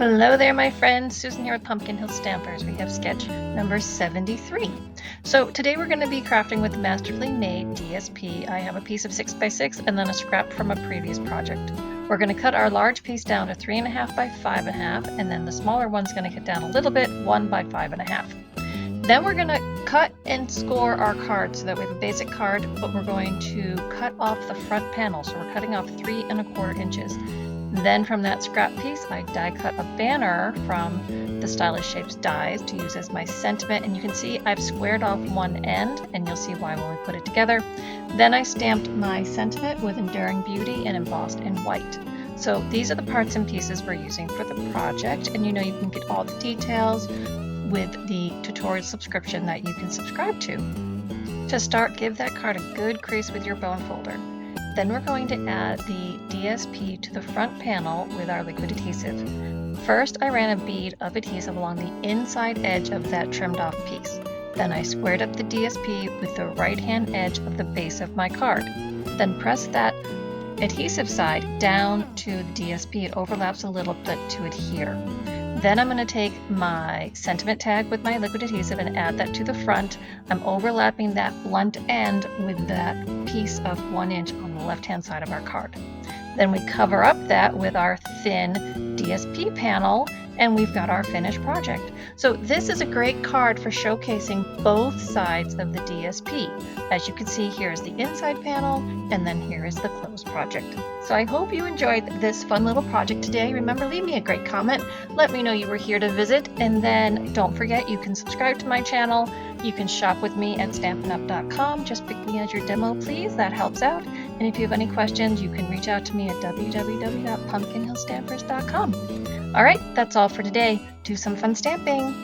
Hello there, my friends. Susan here with Pumpkin Hill Stampers. We have sketch number 73. So today we're going to be crafting with Masterfully made DSP. I have a piece of 6x6 and then a scrap from a previous project. We're going to cut our large piece down to 3.5 by 5.5, and then the smaller one's going to cut down a little bit, 1 by 5.5. Then we're going to cut and score our card so that we have a basic card, but we're going to cut off the front panel. So we're cutting off 3¼ inches. Then from that scrap piece, I die cut a banner from the Stylish Shapes dies to use as my sentiment. And you can see I've squared off one end, and you'll see why when we put it together. Then I stamped my sentiment with Enduring Beauty and embossed in white. So these are the parts and pieces we're using for the project. And you know you can get all the details with the tutorial subscription that you can subscribe to. To start, give that card a good crease with your bone folder. Then we're going to add the DSP to the front panel with our liquid adhesive. First, I ran a bead of adhesive along the inside edge of that trimmed off piece. Then I squared up the DSP with the right hand edge of the base of my card. Then press that adhesive side down to the DSP. It overlaps a little bit to adhere. Then I'm going to take my sentiment tag with my liquid adhesive and add that to the front. I'm overlapping that blunt end with that piece of 1 inch on the left hand side of our card. Then we cover up that with our thin DSP panel, and we've got our finished project. So this is a great card for showcasing both sides of the DSP. As you can see, here is the inside panel, and then here is the closed project. So I hope you enjoyed this fun little project today. Remember, leave me a great comment. Let me know you were here to visit, and then don't forget you can subscribe to my channel. You can shop with me at stampinup.com. Just pick me as your demo, please. That helps out. And if you have any questions, you can reach out to me at www.pumpkinhillstampers.com. All right, that's all for today. Do some fun stamping.